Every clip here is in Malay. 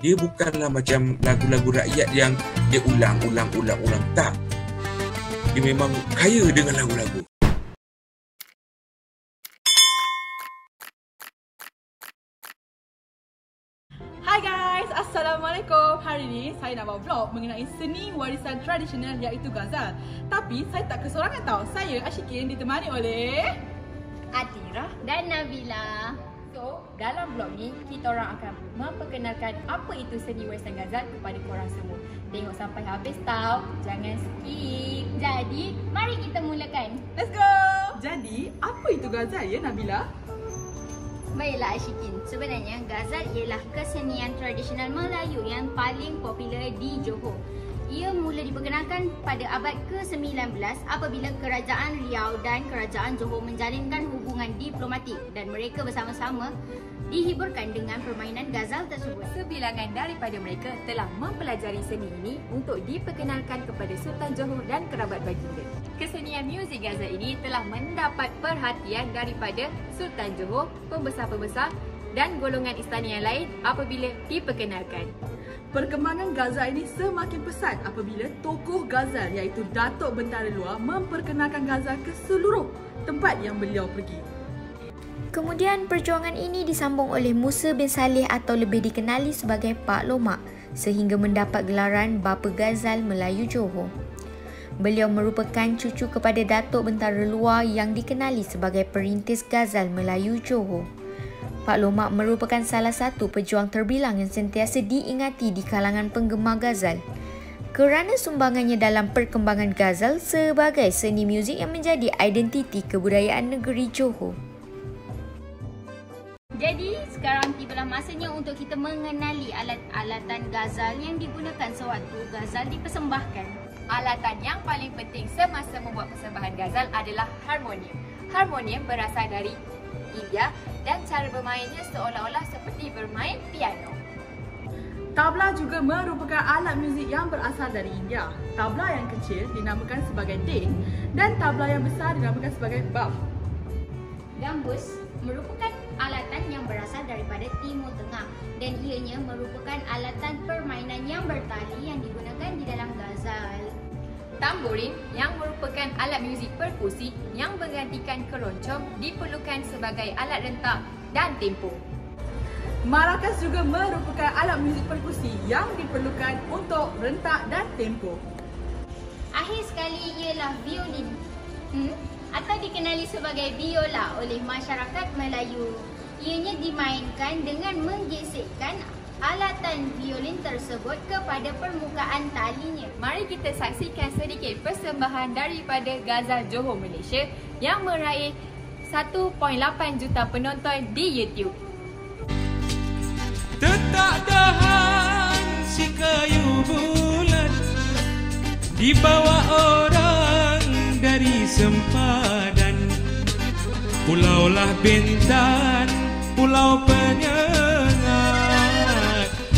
Dia bukanlah macam lagu-lagu rakyat yang dia ulang. Tak. Dia memang kaya dengan lagu-lagu. Hai guys, Assalamualaikum. Hari ini saya nak buat vlog mengenai seni warisan tradisional iaitu ghazal. Tapi saya tak kesorangan tau. Saya Ashikin ditemani oleh Atira dan Nabila. So, dalam vlog ni kita orang akan memperkenalkan apa itu seni warisan ghazal kepada korang semua. Tengok sampai habis tau, jangan skip. Jadi, mari kita mulakan. Let's go. Jadi, apa itu ghazal ya Nabila? Baiklah Ashikin, sebenarnya ghazal ialah kesenian tradisional Melayu yang paling popular di Johor. Ia mula diperkenalkan pada abad ke-19 apabila Kerajaan Riau dan Kerajaan Johor menjalinkan hubungan diplomatik dan mereka bersama-sama dihiburkan dengan permainan ghazal tersebut. Sebilangan daripada mereka telah mempelajari seni ini untuk diperkenalkan kepada Sultan Johor dan kerabat baginda. Kesenian muzik ghazal ini telah mendapat perhatian daripada Sultan Johor, pembesar-pembesar dan golongan istana yang lain apabila diperkenalkan. Perkembangan ghazal ini semakin pesat apabila tokoh ghazal iaitu Datuk Bentara Luar memperkenalkan ghazal ke seluruh tempat yang beliau pergi. Kemudian perjuangan ini disambung oleh Musa bin Saleh atau lebih dikenali sebagai Pak Lomak sehingga mendapat gelaran Bapa Ghazal Melayu Johor. Beliau merupakan cucu kepada Datuk Bentara Luar yang dikenali sebagai perintis ghazal Melayu Johor. Pak Lomak merupakan salah satu pejuang terbilang yang sentiasa diingati di kalangan penggemar ghazal kerana sumbangannya dalam perkembangan ghazal sebagai seni muzik yang menjadi identiti kebudayaan negeri Johor. Jadi, sekarang tibalah masanya untuk kita mengenali alat-alatan ghazal yang digunakan sewaktu ghazal dipersembahkan. Alatan yang paling penting semasa membuat persembahan ghazal adalah harmonium. Harmonium berasal dari India dan cara bermainnya seolah-olah seperti bermain piano. Tabla juga merupakan alat muzik yang berasal dari India. Tabla yang kecil dinamakan sebagai deng dan tabla yang besar dinamakan sebagai baf. Gambus merupakan alatan yang berasal daripada Timur Tengah dan ianya merupakan alatan permainan yang bertali yang digunakan di dalam ghazal. Tamborin yang merupakan alat muzik perkusi yang menggantikan keroncong diperlukan sebagai alat rentak dan tempo. Marakas juga merupakan alat muzik perkusi yang diperlukan untuk rentak dan tempo. Akhir sekali ialah violin atau dikenali sebagai biola oleh masyarakat Melayu. Ianya dimainkan dengan menggesekkan alatan violin tersebut kepada permukaan talinya. Mari kita saksikan sedikit persembahan daripada Ghazal Johor Malaysia yang meraih 1.8 juta penonton di YouTube. Tetak dahan si kayu bulan dibawa orang dari sempadan. Pulaulah Bintan, pulau penyengat,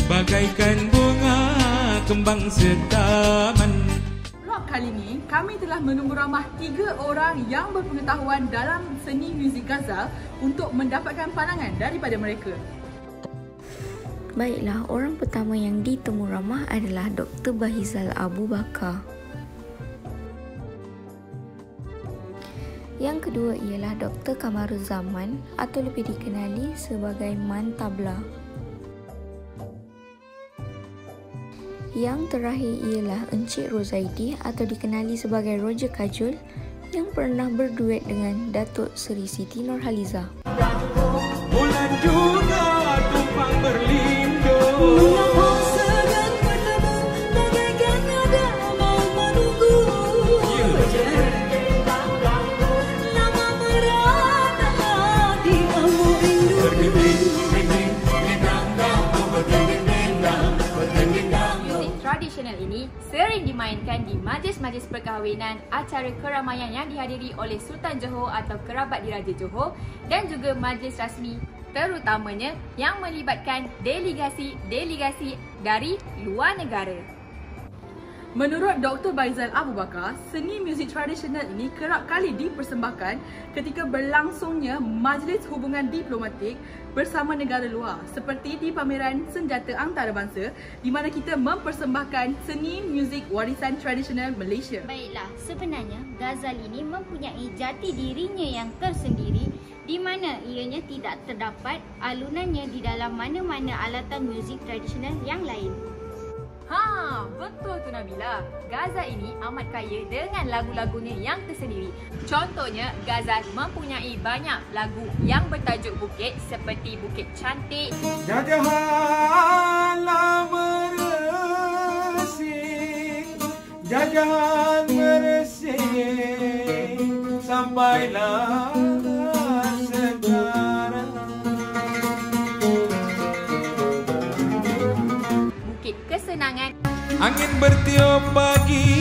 bagaikan bunga kembang setaman. Vlog kali ini, kami telah menunggu ramah 3 orang yang berpengetahuan dalam seni muzik ghazal untuk mendapatkan pandangan daripada mereka. Baiklah, orang pertama yang ditemu ramah adalah Dr. Bahizal Abu Bakar. Yang kedua ialah Dr. Kamaruzzaman atau lebih dikenali sebagai Man Tabla. Yang terakhir ialah Encik Rozaidi atau dikenali sebagai Roger Kajul yang pernah berduet dengan Datuk Seri Siti Nurhaliza. Bulan juga tumpang berlindung. Tradisional ini sering dimainkan di majlis-majlis perkahwinan, acara keramaian yang dihadiri oleh Sultan Johor atau kerabat diraja Johor dan juga majlis rasmi terutamanya yang melibatkan delegasi-delegasi dari luar negara. Menurut Dr. Baizal Abu Bakar, seni muzik tradisional ini kerap kali dipersembahkan ketika berlangsungnya majlis hubungan diplomatik bersama negara luar seperti di pameran senjata antarabangsa di mana kita mempersembahkan seni muzik warisan tradisional Malaysia. Baiklah, sebenarnya ghazal ini mempunyai jati dirinya yang tersendiri di mana ianya tidak terdapat alunannya di dalam mana-mana alatan muzik tradisional yang lain. Ha, betul tu Nabila. Ghazal ini amat kaya dengan lagu-lagunya yang tersendiri. Contohnya, ghazal mempunyai banyak lagu yang bertajuk bukit seperti Bukit Cantik, Jajahanlah meresing, jajahan meresing, sampailah sekarang. Bukit Kesenangan, Angin bertiup pagi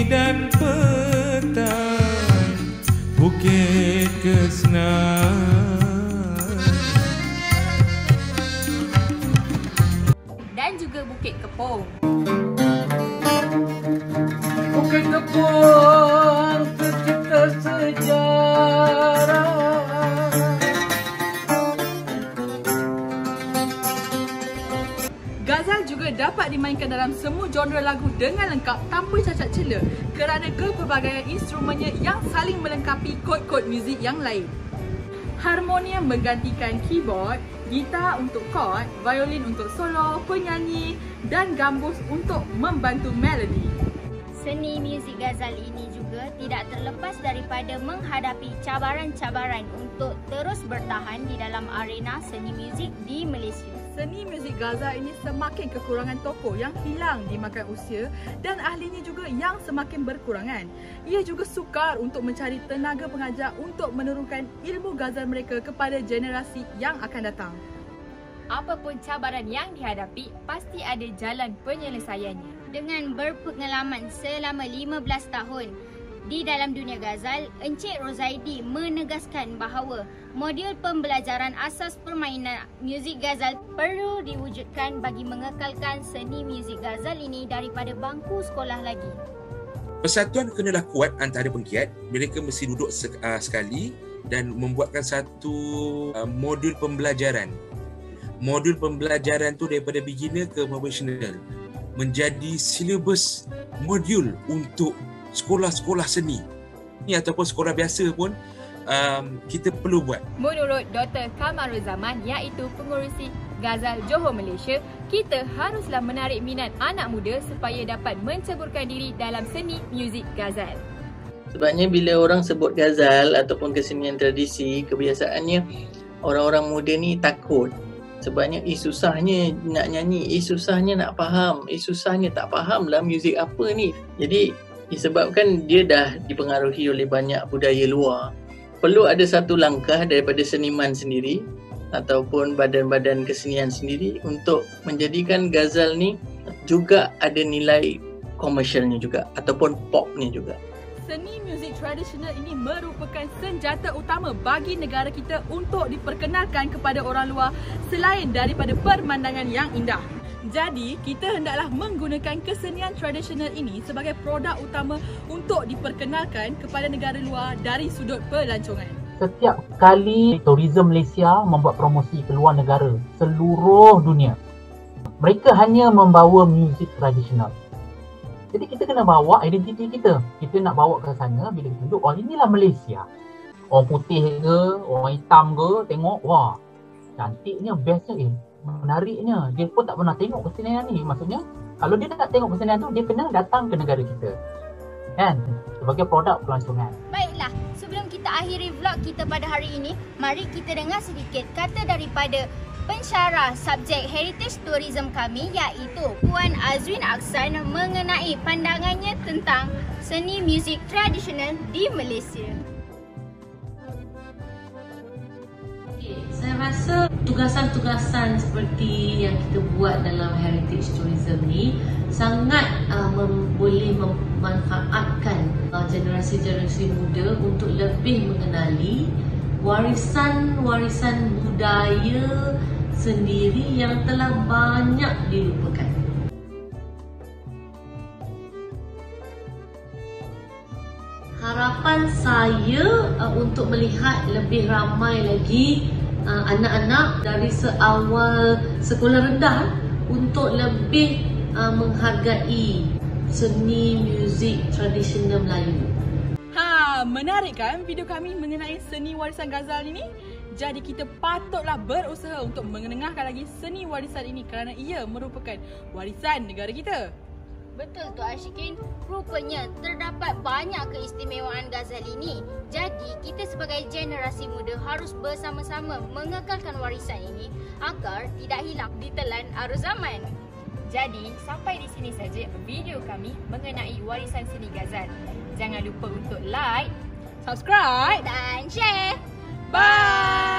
dan petang, Bukit Kesenangan. dan juga Bukit Kepong. Bukit Kepong tercipta sejarah. Ghazal juga dapat dimainkan dalam semua genre lagu dengan lengkap tanpa cacat cela kerana kepelbagaian instrumennya yang saling melengkapi kod-kod muzik yang lain. Harmonium menggantikan keyboard, gitar untuk chord, violin untuk solo, penyanyi dan gambus untuk membantu melodi. Seni muzik ghazal ini juga tidak terlepas daripada menghadapi cabaran-cabaran untuk terus bertahan di dalam arena seni muzik di Malaysia. Seni muzik ghazal ini semakin kekurangan tokoh yang hilang dimakan usia dan ahlinya juga yang semakin berkurangan. Ia juga sukar untuk mencari tenaga pengajar untuk menurunkan ilmu ghazal mereka kepada generasi yang akan datang. Apapun cabaran yang dihadapi, pasti ada jalan penyelesaiannya. Dengan berpengalaman selama 15 tahun di dalam dunia ghazal, Encik Rozaidi menegaskan bahawa modul pembelajaran asas permainan muzik ghazal perlu diwujudkan bagi mengekalkan seni muzik ghazal ini daripada bangku sekolah lagi. Persatuan kenalah kuat antara penggiat. Mereka mesti duduk sekali dan membuatkan satu modul pembelajaran. Modul pembelajaran tu daripada beginner ke profesional menjadi silibus modul untuk sekolah-sekolah seni ni ataupun sekolah biasa pun kita perlu buat. Menurut Dr. Kamarul Zaman iaitu pengurusi Ghazal Johor Malaysia, kita haruslah menarik minat anak muda supaya dapat menceburkan diri dalam seni muzik ghazal. Sebabnya bila orang sebut ghazal ataupun kesenian tradisi, kebiasaannya orang-orang muda ni takut. Sebabnya susahnya nak nyanyi, susahnya nak faham, susahnya tak faham lah muzik apa ni. Jadi disebabkan dia dah dipengaruhi oleh banyak budaya luar. Perlu ada satu langkah daripada seniman sendiri ataupun badan-badan kesenian sendiri untuk menjadikan ghazal ni juga ada nilai komersialnya juga ataupun popnya juga. Seni muzik tradisional ini merupakan senjata utama bagi negara kita untuk diperkenalkan kepada orang luar selain daripada pemandangan yang indah. Jadi, kita hendaklah menggunakan kesenian tradisional ini sebagai produk utama untuk diperkenalkan kepada negara luar dari sudut pelancongan. Setiap kali Tourism Malaysia membuat promosi ke luar negara, seluruh dunia, mereka hanya membawa muzik tradisional. Jadi kita kena bawa identiti kita. Kita nak bawa ke sana bila kita duduk, oh inilah Malaysia. Orang putih ke, orang hitam ke, tengok, wah cantiknya, bestnya, menariknya. Dia pun tak pernah tengok kesenian ni. Maksudnya, kalau dia nak tengok kesenian tu, dia kena datang ke negara kita. Kan? Sebagai produk pelancongan. Baiklah, sebelum kita akhiri vlog kita pada hari ini, mari kita dengar sedikit kata daripada pensyarah subjek Heritage Tourism kami iaitu Puan Azwin Aksan mengenai pandangannya tentang seni muzik tradisional di Malaysia. Saya rasa tugasan-tugasan seperti yang kita buat dalam Heritage Tourism ni sangat boleh memanfaatkan generasi-generasi muda untuk lebih mengenali warisan-warisan budaya sendiri yang telah banyak dilupakan. Harapan saya untuk melihat lebih ramai lagi anak-anak dari seawal sekolah rendah untuk lebih menghargai seni muzik tradisional Melayu. Menarik kan video kami mengenai seni warisan Ghazal ini? Jadi kita patutlah berusaha untuk mengenengahkan lagi seni warisan ini kerana ia merupakan warisan negara kita. Betul tu Ashikin, rupanya terdapat banyak keistimewaan Ghazal ini. Jadi kita sebagai generasi muda harus bersama-sama mengekalkan warisan ini agar tidak hilang ditelan arus zaman. Jadi sampai di sini saja video kami mengenai warisan seni Ghazal. Jangan lupa untuk like, subscribe dan share. Bye!